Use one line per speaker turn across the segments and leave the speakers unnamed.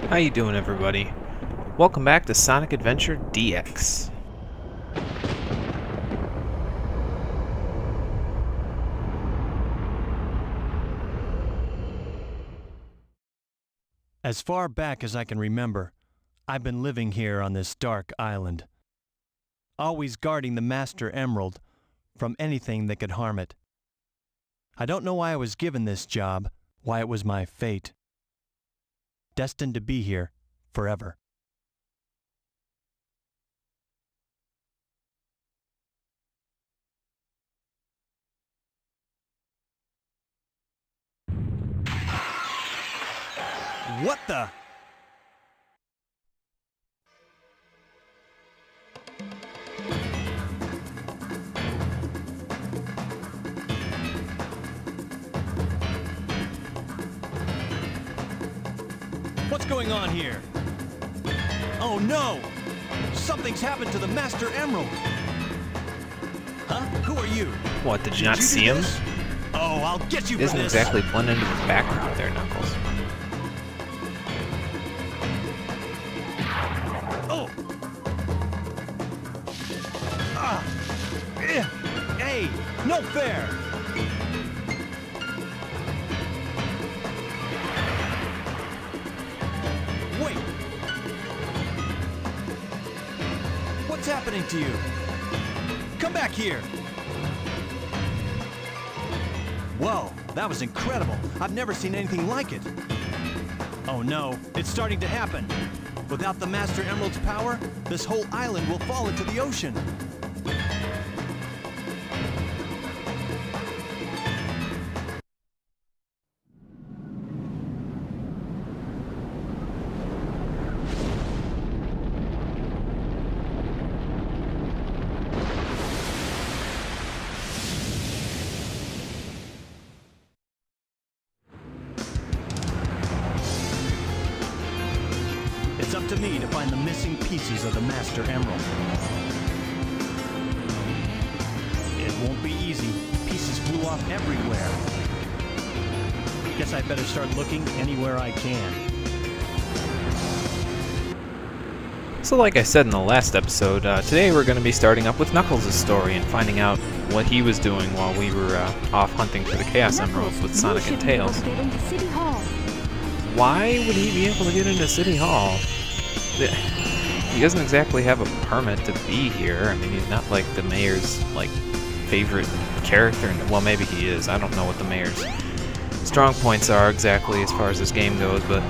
How you doing, everybody? Welcome back to Sonic Adventure DX.
As far back as I can remember, I've been living here on this dark island, always guarding the Master Emerald from anything that could harm it. I don't know why I was given this job, why it was my fate. Destined to be here forever. What the? What's going on here? Oh no! Something's happened to the Master Emerald! Huh? Who are you?
What, did you not see him?
Oh, I'll get you
He
for
doesn't
this!
exactly blend into the background there, Knuckles.
Oh! Ah! Eh! Hey! No fair! Wait! What's happening to you? Come back here! Whoa, that was incredible. I've never seen anything like it. Oh no, it's starting to happen. Without the Master Emerald's power, this whole island will fall into the ocean. It's up to me to find the missing pieces of the Master Emerald. It won't be easy. Pieces flew off everywhere. Guess I better start looking anywhere I can.
So like I said in the last episode, today we're going to be starting up with Knuckles' story and finding out what he was doing while we were off hunting for the Chaos Emeralds with Sonic and Tails. Why would he be able to get into City Hall? He doesn't exactly have a permit to be here. I mean, he's not like the mayor's favorite character. Well, maybe he is. I don't know what the mayor's strong points are exactly as far as this game goes, but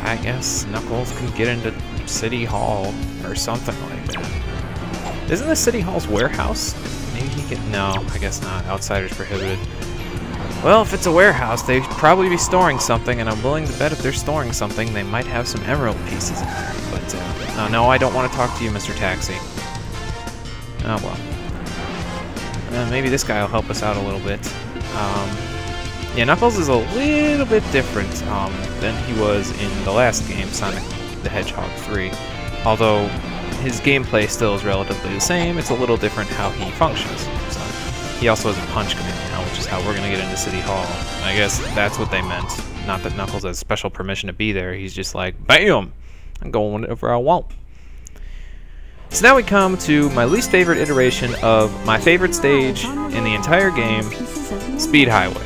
I guess Knuckles can get into City Hall or something like that. Isn't this City Hall's warehouse? Maybe he can. No, I guess not. Outsiders prohibited. Well, if it's a warehouse, they'd probably be storing something, and I'm willing to bet if they're storing something, they might have some emerald pieces in there. But, no, I don't want to talk to you, Mr. Taxi. Oh, well. Maybe this guy will help us out a little bit. Yeah, Knuckles is a little bit different than he was in the last game, Sonic the Hedgehog 3. Although his gameplay still is relatively the same, it's a little different how he functions. So he also has a punch command now, which is how we're going to get into City Hall. I guess that's what they meant. Not that Knuckles has special permission to be there. He's just like, BAM! I'm going whenever I want. So now we come to my least favorite iteration of my favorite stage in the entire game, Speed Highway.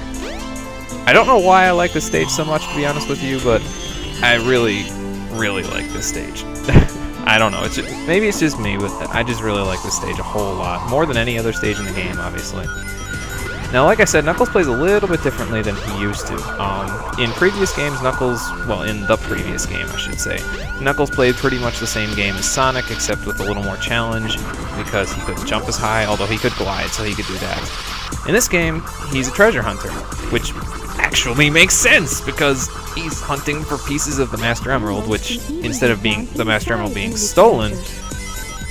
I don't know why I like this stage so much, to be honest with you, but I really, really like this stage. I don't know, maybe it's just me, but I just really like this stage a whole lot. More than any other stage in the game, obviously. Now, like I said, Knuckles plays a little bit differently than he used to. In previous games, in the previous game, I should say, Knuckles played pretty much the same game as Sonic, except with a little more challenge, because he couldn't jump as high, although he could glide, so he could do that. In this game, he's a treasure hunter, which actually makes sense, because he's hunting for pieces of the Master Emerald, which, instead of the Master Emerald being stolen,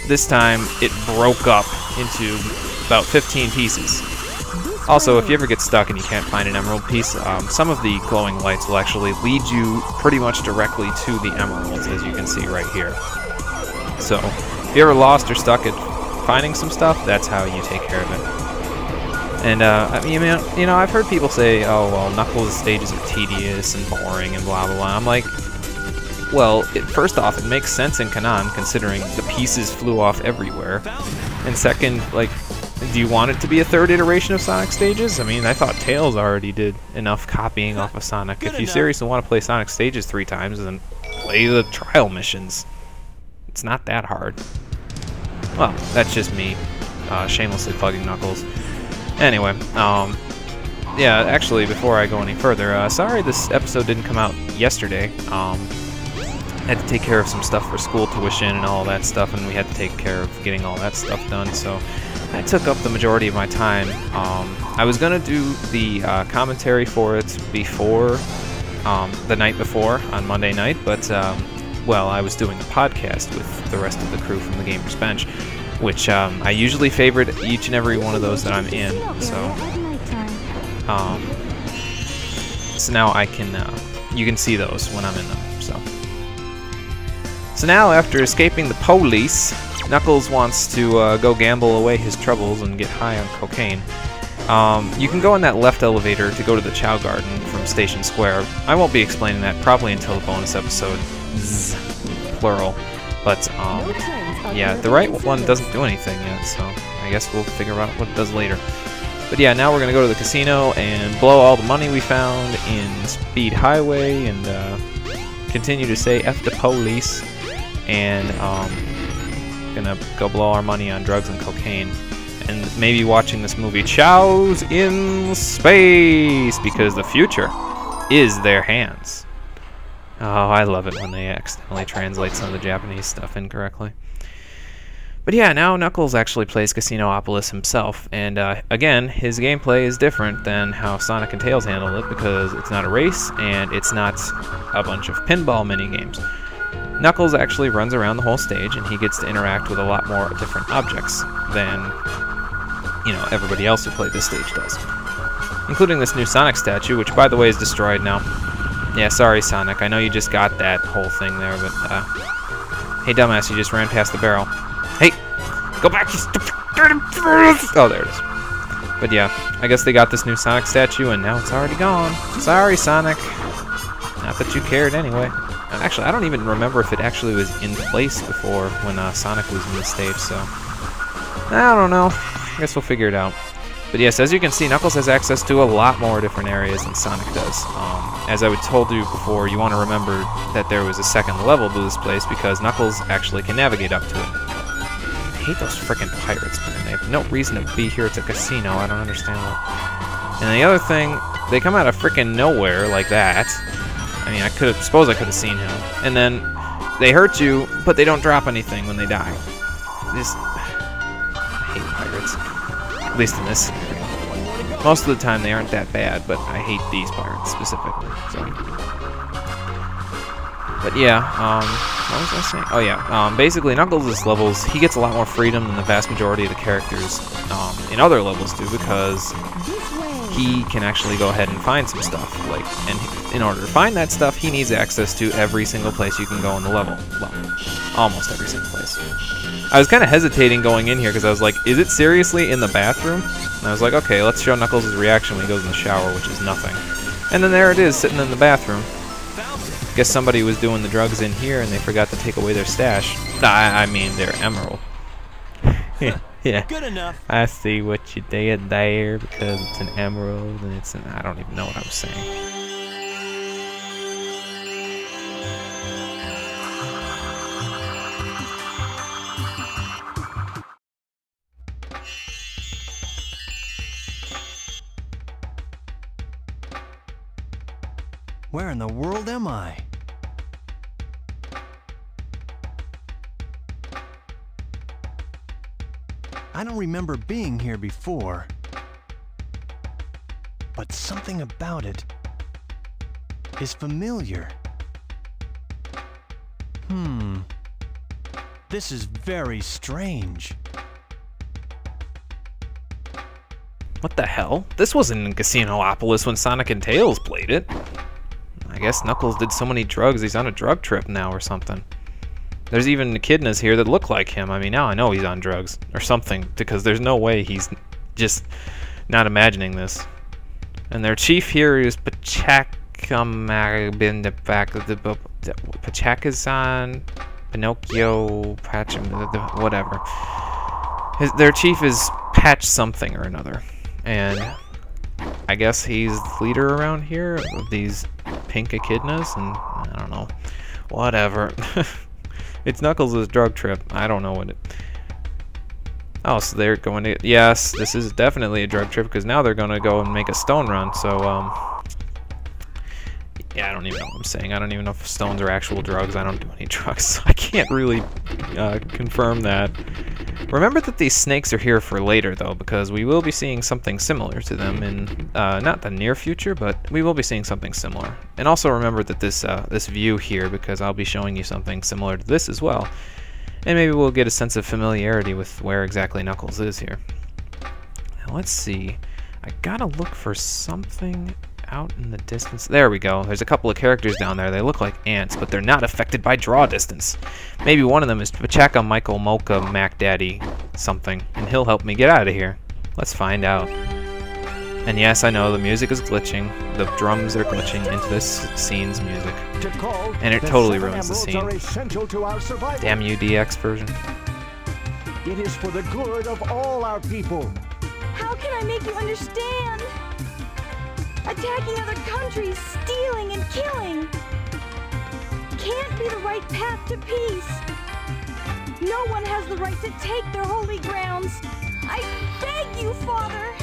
this time it broke up into about 15 pieces. Also, if you ever get stuck and you can't find an emerald piece, some of the glowing lights will actually lead you pretty much directly to the emeralds, as you can see right here. So, if you're ever lost or stuck at finding some stuff, that's how you take care of it. And, I mean, you know, I've heard people say, oh, well, Knuckles' stages are tedious and boring and blah, blah, blah. I'm like, Well, first off, it makes sense in Kanan, considering the pieces flew off everywhere. And second, like, do you want it to be a third iteration of Sonic Stages? I mean, I thought Tails already did enough copying off of Sonic. If you seriously want to play Sonic Stages 3 times, then play the trial missions. It's not that hard. Well, that's just me shamelessly plugging Knuckles. Anyway, yeah, actually, before I go any further, sorry this episode didn't come out yesterday. I had to take care of some stuff for school tuition and all that stuff, and we had to take care of getting all that stuff done, so that took up the majority of my time. I was going to do the commentary for it before, the night before, on Monday night, but, well, I was doing a podcast with the rest of the crew from the Gamers Bench, which I usually favorite each and every one of those that I'm in, so now I can, you can see those when I'm in them, so. So now, after escaping the police, Knuckles wants to go gamble away his troubles and get high on cocaine. You can go in that left elevator to go to the Chow Garden from Station Square. I won't be explaining that probably until the bonus episode, plural. But, yeah, the right one doesn't do anything yet, so I guess we'll figure out what it does later. But yeah, now we're going to go to the casino and blow all the money we found in Speed Highway and continue to say F the police. And gonna go blow our money on drugs and cocaine, and maybe watching this movie Chow's in Space, because the future is their hands. Oh, I love it when they accidentally translate some of the Japanese stuff incorrectly. But yeah, now Knuckles actually plays Casinopolis himself, and again, his gameplay is different than how Sonic and Tails handled it, because it's not a race, and it's not a bunch of pinball minigames. Knuckles actually runs around the whole stage, and he gets to interact with a lot more different objects than, you know, everybody else who played this stage does. Including this new Sonic statue, which, by the way, is destroyed now. Yeah, sorry, Sonic. I know you just got that whole thing there, but, hey, dumbass, you just ran past the barrel. Hey! Go back, you stupid... Oh, there it is. But yeah, I guess they got this new Sonic statue, and now it's already gone. Sorry, Sonic. Not that you cared anyway. Actually, I don't even remember if it actually was in place before when Sonic was in the stage, so I don't know. I guess we'll figure it out. But yes, as you can see, Knuckles has access to a lot more different areas than Sonic does. As I told you before, you want to remember that there was a second level to this place because Knuckles actually can navigate up to it. I hate those frickin' pirates, man. They have no reason to be here at the casino. I don't understand what. And the other thing, they come out of frickin' nowhere like that. I mean, I suppose I could have seen him. And then they hurt you, but they don't drop anything when they die. I hate pirates. At least in this scenario. Most of the time they aren't that bad, but I hate these pirates specifically. So. But yeah, what was I saying? Oh yeah, basically Knuckles' levels, he gets a lot more freedom than the vast majority of the characters in other levels do, because he can actually go ahead and find some stuff. And in order to find that stuff, he needs access to every single place you can go in the level. Well, almost every single place. I was kind of hesitating going in here because I was like, is it seriously in the bathroom? And I was like, okay, let's show Knuckles' reaction when he goes in the shower, which is nothing. And then there it is, sitting in the bathroom. Guess somebody was doing the drugs in here and they forgot to take away their stash. I mean, their emerald. Yeah.
Good enough.
I see what you did there, because it's an emerald and it's an... I don't even know what I was saying.
Where in the world am I? I don't remember being here before, but something about it is familiar. This is very strange.
What the hell? This wasn't in Casinopolis when Sonic and Tails played it. I guess Knuckles did so many drugs, he's on a drug trip now or something. There's even echidnas here that look like him. I mean, now I know he's on drugs or something, because there's no way he's just not imagining this. And their chief here is Pachak. Pachakazan, Pinocchio, whatever. Their chief is Patch something or another, and I guess he's the leader around here of these pink echidnas, and I don't know, whatever. It's Knuckles' drug trip. I don't know what it. Oh, so they're going to. Yes, this is definitely a drug trip because now they're going to go and make a stone run. So yeah, I don't even know what I'm saying. I don't even know if stones are actual drugs. I don't do any drugs, so I can't really confirm that. Remember that these snakes are here for later, though, because we will be seeing something similar to them in not the near future, but we will be seeing something similar. And also remember that this view here, because I'll be showing you something similar to this as well. And maybe we'll get a sense of familiarity with where exactly Knuckles is here. Now, let's see. I gotta look for something out in the distance. There we go. There's a couple of characters down there. They look like ants, but they're not affected by draw distance. Maybe one of them is Pachaka Michael Mocha Mac Daddy something, and he'll help me get out of here. Let's find out. And yes, I know the music is glitching. The drums are glitching into this scene's music. And it totally ruins the scene. Damn you, DX version.
It is for the good of all our people.
How can I make you understand? Attacking other countries, stealing and killing can't be the right path to peace. No one has the right to take their holy grounds. I beg you, Father.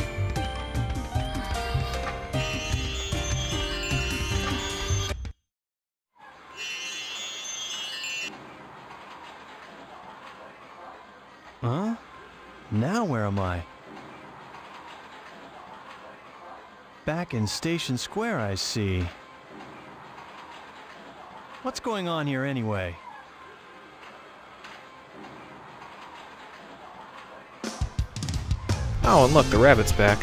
Huh? Now where am I? Back in Station Square, I see. What's going on here anyway?
Oh, and look, the rabbit's back.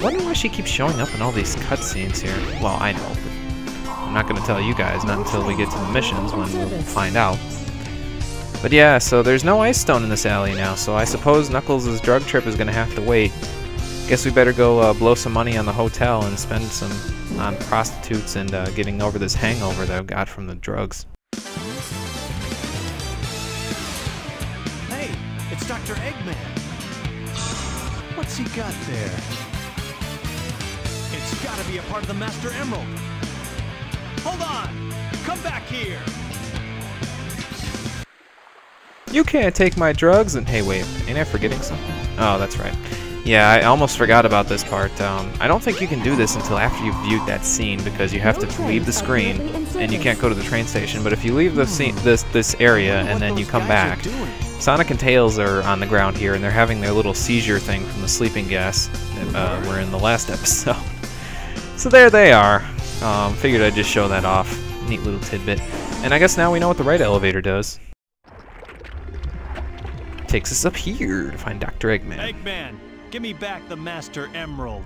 Wonder why she keeps showing up in all these cutscenes here. Well, I know, but I'm not going to tell you guys, not until we get to the missions when we'll find out. But yeah, so there's no ice stone in this alley now, so I suppose Knuckles' drug trip is going to have to wait. Guess we better go blow some money on the hotel and spend some on prostitutes and getting over this hangover that I've got from the drugs.
Hey, it's Dr. Eggman. What's he got there? It's gotta be a part of the Master Emerald. Hold on! Come back here!
You can't take my drugs and hey wait, ain't I forgetting something? Oh, that's right. Yeah, I almost forgot about this part. I don't think you can do this until after you've viewed that scene because you have to leave the screen and you can't go to the train station. But if you leave the scene, this area and then you come back, Sonic and Tails are on the ground here and they're having their little seizure thing from the sleeping gas that were in the last episode. So there they are. Figured I'd just show that off. Neat little tidbit. And I guess now we know what the right elevator does. Takes us up here to find Dr. Eggman.
Eggman! Give me back the Master Emerald.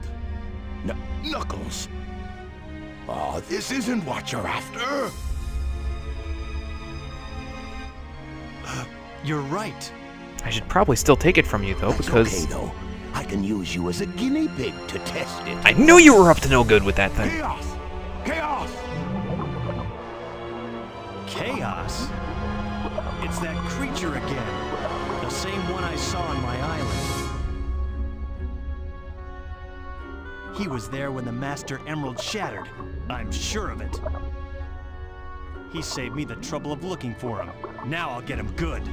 Knuckles. Oh, this isn't what you're after.
You're right.
I should probably still take it from you, though, because...
Okay, though. I can use you as a guinea pig to test it.
I knew you were up to no good with that thing.
Chaos! Chaos!
Chaos? It's that creature again. The same one I saw on my island. He was there when the Master Emerald shattered. I'm sure of it. He saved me the trouble of looking for him. Now I'll get him good.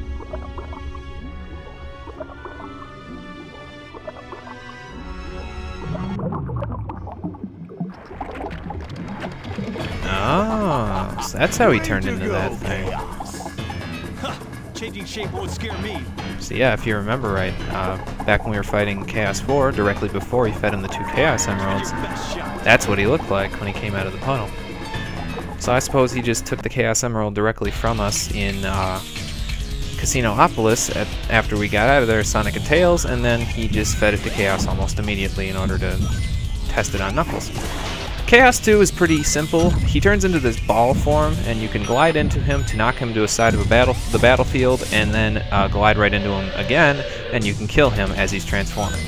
Oh, so that's how he turned into that thing.
Changing shape won't scare me.
So yeah, if you remember right, back when we were fighting Chaos 4, directly before he fed him the 2 Chaos Emeralds, that's what he looked like when he came out of the puddle. So I suppose he just took the Chaos Emerald directly from us in Casinopolis after we got out of there, Sonic and Tails, and then he just fed it to Chaos almost immediately in order to test it on Knuckles. Chaos 2 is pretty simple. He turns into this ball form, and you can glide into him to knock him to a side of the battlefield, and then glide right into him again, and you can kill him as he's transforming.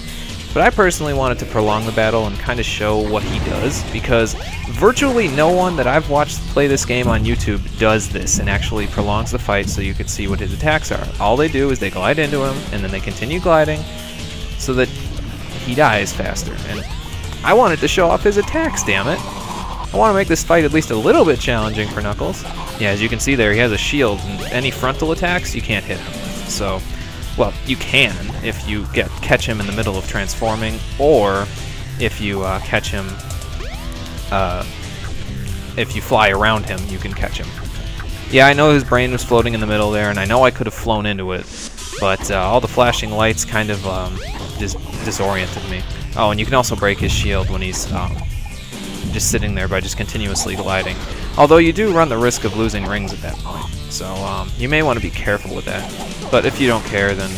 But I personally wanted to prolong the battle and kind of show what he does, because virtually no one that I've watched play this game on YouTube does this and actually prolongs the fight so you can see what his attacks are. All they do is they glide into him, and then they continue gliding so that he dies faster. And I wanted to show off his attacks, damn it. I want to make this fight at least a little bit challenging for Knuckles. Yeah, as you can see there, he has a shield, and any frontal attacks you can't hit him with. So, well, you can if you catch him in the middle of transforming, or if you catch him, if you fly around him, you can catch him. Yeah, I know his brain was floating in the middle there, and I know I could have flown into it, but all the flashing lights kind of just disoriented me. Oh, and you can also break his shield when he's just sitting there by just continuously gliding. Although you do run the risk of losing rings at that point, so you may want to be careful with that. But if you don't care, then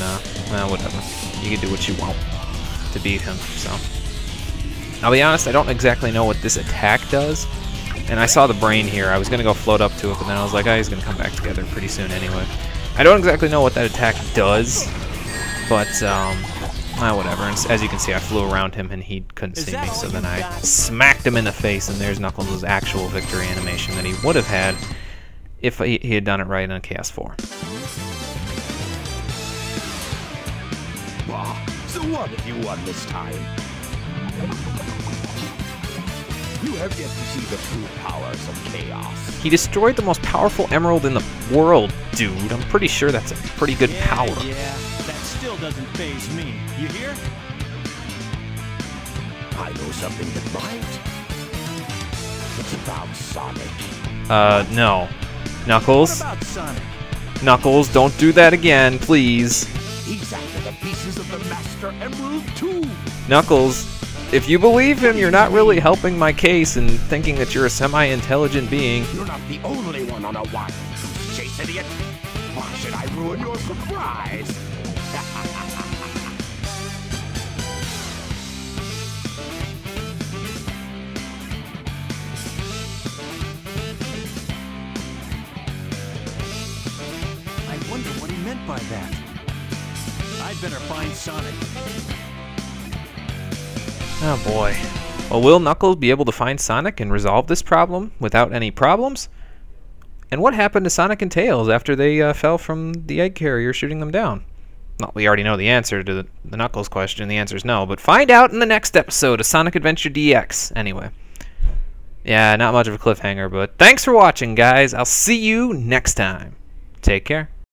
well, whatever. You can do what you want to beat him. So I'll be honest, I don't exactly know what this attack does. And I saw the brain here. I was gonna go float up to it, but then I was like, oh, he's gonna come back together pretty soon anyway. I don't exactly know what that attack does, but whatever. And as you can see, I flew around him and he couldn't see me, so then I smacked him in the face, and there's Knuckles' actual victory animation that he would have had if he had done it right on Chaos 4.
So what have you won this time? You have yet to see the true powers of chaos.
He destroyed the most powerful emerald in the world, dude. I'm pretty sure that's a pretty good power.
Yeah, that still doesn't faze me. You hear?
I know something that might. It's about Sonic.
No. Knuckles?
What about Sonic?
Knuckles, don't do that again, please.
He's after the pieces of the Master Emerald too.
Knuckles, if you believe him, you're not really helping my case and thinking that you're a semi-intelligent being.
You're not the only one on a wild goose chase, idiot. Why should I ruin your surprise?
I wonder what he meant by that. I'd better find Sonic.
Oh boy. Well, will Knuckles be able to find Sonic and resolve this problem without any problems? And what happened to Sonic and Tails after they fell from the egg carrier shooting them down? Well, we already know the answer to the Knuckles question. The answer is no, but find out in the next episode of Sonic Adventure DX. Anyway. Yeah, not much of a cliffhanger, but thanks for watching, guys. I'll see you next time. Take care.